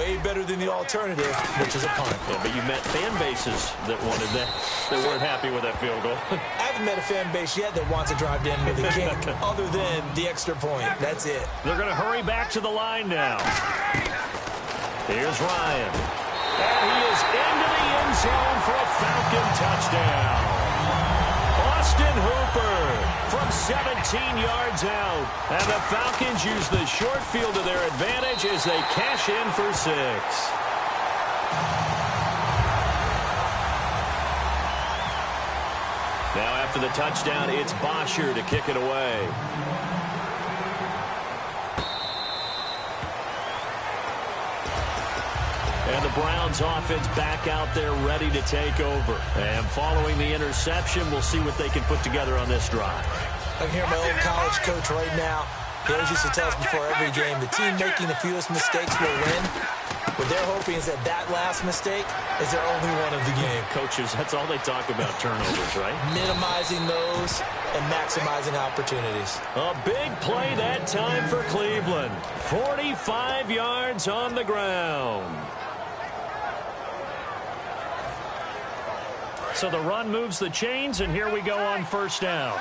way better than the alternative, which is a punt. Yeah, but you met fan bases that wanted that, that weren't happy with that field goal. I haven't met a fan base yet that wants to drive in with a kick other than the extra point. That's it. They're going to hurry back to the line now. Here's Ryan. And he is into the end zone for a Falcon touchdown. Austin Hooper from 17 yards out. And the Falcons use the short field to their advantage as they cash in for 6. Now after the touchdown, it's Bosher to kick it away. And the Browns offense back out there ready to take over. And following the interception, we'll see what they can put together on this drive. I can hear my old college coach right now. He always used to tell us before every game, the team making the fewest mistakes will win. What they're hoping is that that last mistake is their only one of the game. Coaches, that's all they talk about, turnovers, right? Minimizing those and maximizing opportunities. A big play that time for Cleveland. 45 yards on the ground. So the run moves the chains, and here we go on first down.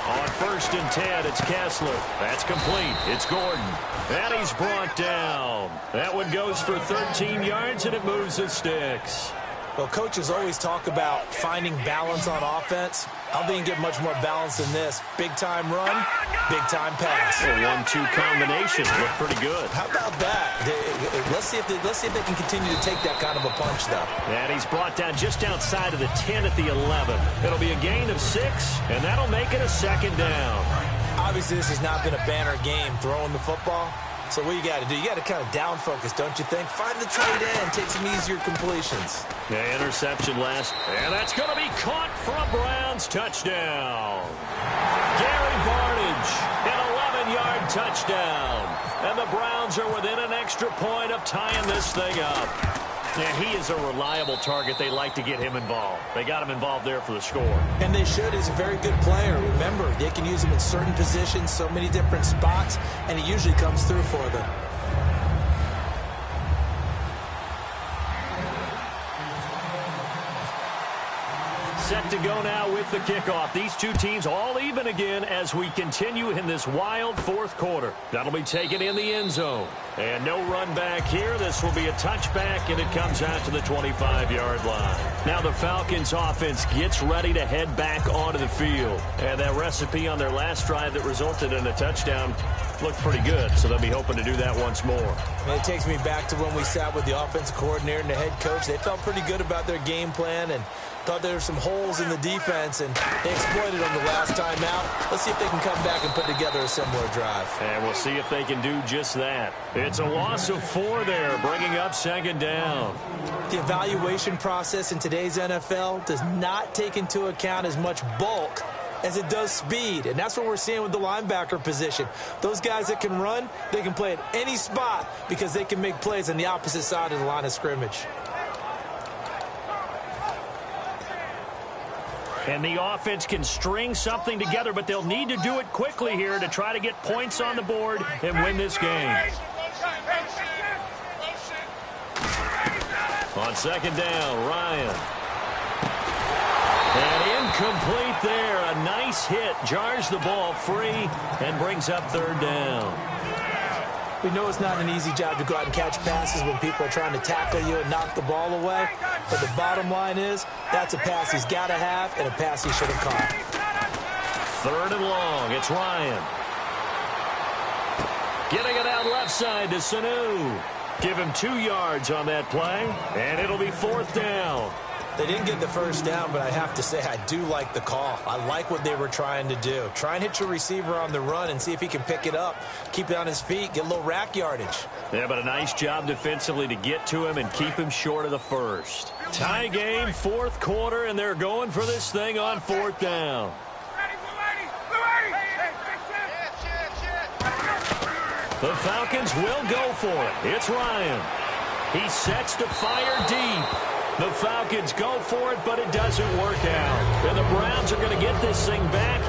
On 1st and 10, it's Kessler. That's complete. It's Gordon. And he's brought down. That one goes for 13 yards, and it moves the sticks. Well, coaches always talk about finding balance on offense. I don't think you can get much more balance than this. Big-time run, big-time pass. A 1-2 combination. Look pretty good. How about that? Let's see if they can continue to take that kind of a punch, though. And he's brought down just outside of the 10 at the 11. It'll be a gain of 6, and that'll make it a 2nd down. Obviously, this has not been a banner game throwing the football. So what you got to do, you got to kind of down focus, don't you think? Find the tight end, take some easier completions. The interception last, and that's going to be caught for a Browns touchdown. Gary Barnage, an 11-yard touchdown. And the Browns are within an extra point of tying this thing up. Yeah, he is a reliable target. They like to get him involved. They got him involved there for the score. And they should. He's a very good player. Remember, they can use him in certain positions, so many different spots, and he usually comes through for them. Set to go now with the kickoff. These two teams all even again as we continue in this wild 4th quarter. That'll be taken in the end zone. And no run back here. This will be a touchback, and it comes out to the 25-yard line. Now the Falcons offense gets ready to head back onto the field. And that recipe on their last drive that resulted in a touchdown looked pretty good, so they'll be hoping to do that once more. And it takes me back to when we sat with the offensive coordinator and the head coach. They felt pretty good about their game plan and thought there were some holes in the defense, and they exploited them the last time out. Let's see if they can come back and put together a similar drive. And we'll see if they can do just that. It's a loss of 4 there, bringing up 2nd down. The evaluation process in today's NFL does not take into account as much bulk as it does speed, and that's what we're seeing with the linebacker position. Those guys that can run, they can play at any spot because they can make plays on the opposite side of the line of scrimmage. And the offense can string something together, but they'll need to do it quickly here to try to get points on the board and win this game. On 2nd down, Ryan. And incomplete there. A nice hit. Jars the ball free and brings up 3rd down. We know it's not an easy job to go out and catch passes when people are trying to tackle you and knock the ball away. But the bottom line is, that's a pass he's got to have and a pass he should have caught. 3rd and long. It's Ryan. Getting it out left side to Sanu. Give him 2 yards on that play, and it'll be 4th down. They didn't get the 1st down, but I have to say I do like the call. I like what they were trying to do. Try and hit your receiver on the run and see if he can pick it up. Keep it on his feet, get a little rack yardage. Yeah, but a nice job defensively to get to him and keep him short of the 1st. Tie game, 4th quarter, and they're going for this thing on 4th down. The Falcons will go for it. It's Ryan. He sets to fire deep. The Falcons go for it, but it doesn't work out. And the Browns are going to get this thing back.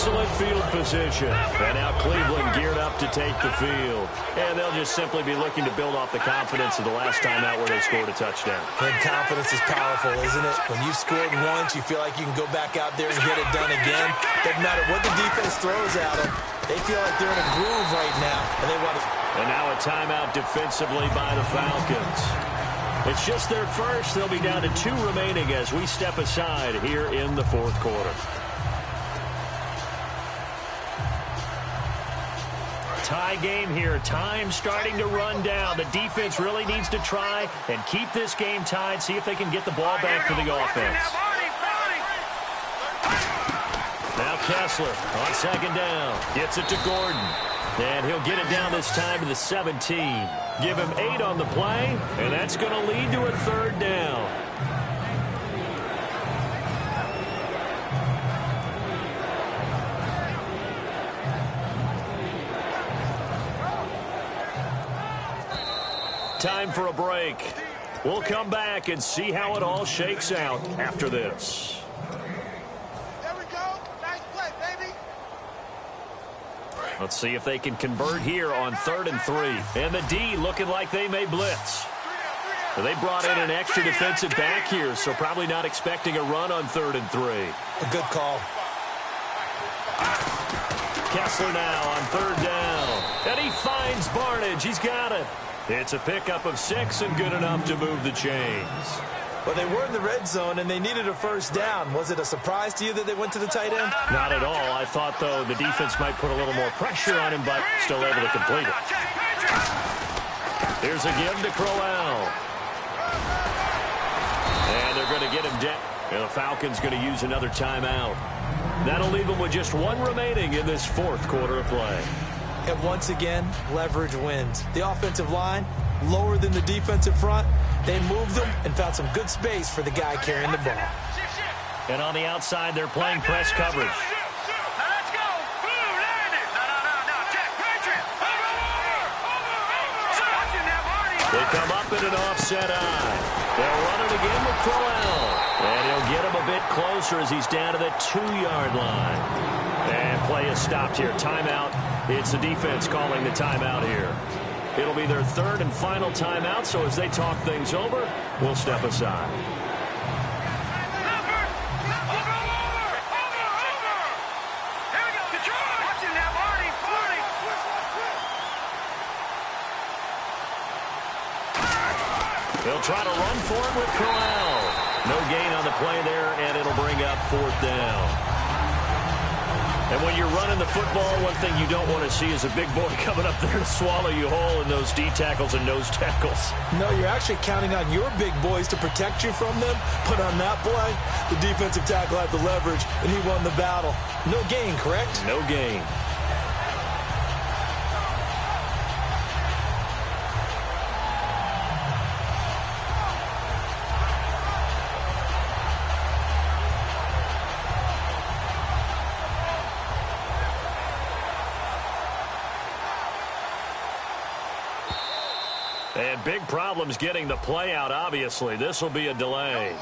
excellent field position. And now Cleveland geared up to take the field. And they'll just simply be looking to build off the confidence of the last time out where they scored a touchdown. And confidence is powerful, isn't it? When you've scored once, you feel like you can go back out there and get it done again. Doesn't matter what the defense throws at them. They feel like they're in a groove right now, and they want to. And now a timeout defensively by the Falcons. It's just their first. They'll be down to 2 remaining as we step aside here in the fourth quarter. Tie game here. Time starting to run down. The defense really needs to try and keep this game tied, see if they can get the ball back for the offense. Now Kessler on second down. Gets it to Gordon. And he'll get it down this time to the 17. Give him 8 on the play, and that's going to lead to a third down. Time for a break. We'll come back and see how it all shakes out after this. Let's see if they can convert here on 3rd and 3. And the D looking like they may blitz. They brought in an extra defensive back here, so probably not expecting a run on 3rd and 3. A good call. Kessler now on 3rd down. And he finds Barnage. He's got it. It's a pickup of 6 and good enough to move the chains. Well, they were in the red zone, and they needed a first down. Was it a surprise to you that they went to the tight end? Not at all. I thought, though, the defense might put a little more pressure on him, but still able to complete it. Here's a give to Crowell. And they're going to get him down. And the Falcons going to use another timeout. That'll leave them with just 1 remaining in this fourth quarter of play. And once again, leverage wins. The offensive line, lower than the defensive front. They moved them and found some good space for the guy carrying the ball. And on the outside, they're playing press coverage. They come up in an offset eye. They'll run it again with Crowell. And he'll get him a bit closer as he's down to the 2-yard line. And play is stopped here. Timeout. It's the defense calling the timeout here. It'll be their 3rd and final timeout, so as they talk things over, we'll step aside. They'll try to run for it with Crowell. No gain on the play there, and it'll bring up 4th down. And when you're running the football, one thing you don't want to see is a big boy coming up there to swallow you whole in those D tackles and nose tackles. No, you're actually counting on your big boys to protect you from them. But on that play, the defensive tackle had the leverage, and he won the battle. No gain, correct? No gain. And big problems getting the play out, obviously. This will be a delay.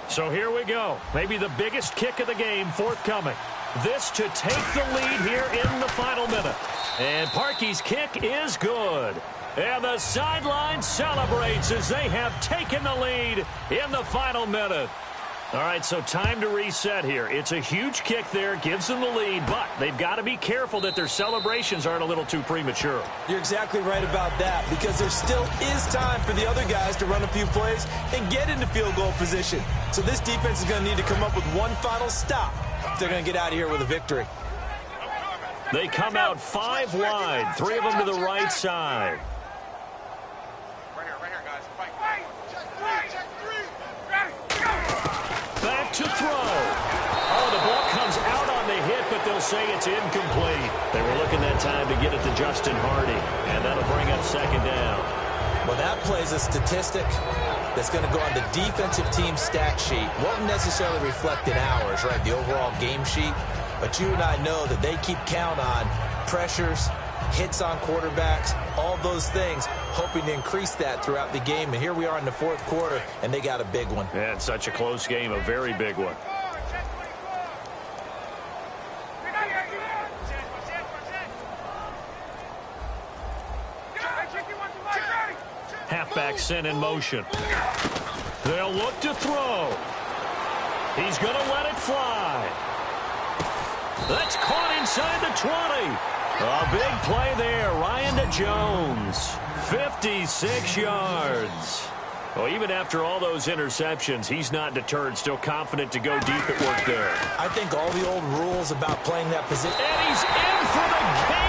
So here we go. Maybe the biggest kick of the game forthcoming. This to take the lead here in the final minute. And Parkey's kick is good. And the sideline celebrates as they have taken the lead in the final minute. All right, so time to reset here. It's a huge kick there, gives them the lead, but they've got to be careful that their celebrations aren't a little too premature. You're exactly right about that, because there still is time for the other guys to run a few plays and get into field goal position. So this defense is going to need to come up with one final stop if they're going to get out of here with a victory. They come out 5 wide, 3 of them to the right side. Back to throw. Oh, the ball comes out on the hit, but they'll say it's incomplete. They were looking that time to get it to Justin Hardy, and that'll bring up 2nd down. Well, that plays a statistic that's going to go on the defensive team stat sheet. Won't necessarily reflect in ours, right, the overall game sheet. But you and I know that they keep count on pressures, hits on quarterbacks, all those things, hoping to increase that throughout the game. And here we are in the fourth quarter, and they got a big one. Yeah, it's such a close game, a very big one. Halfback sent in motion. They'll look to throw. He's going to let it fly. That's caught inside the 20. A big play there. Ryan to Jones. 56 yards. Well, even after all those interceptions, he's not deterred. Still confident to go deep at work there. I think all the old rules about playing that position. And he's in for the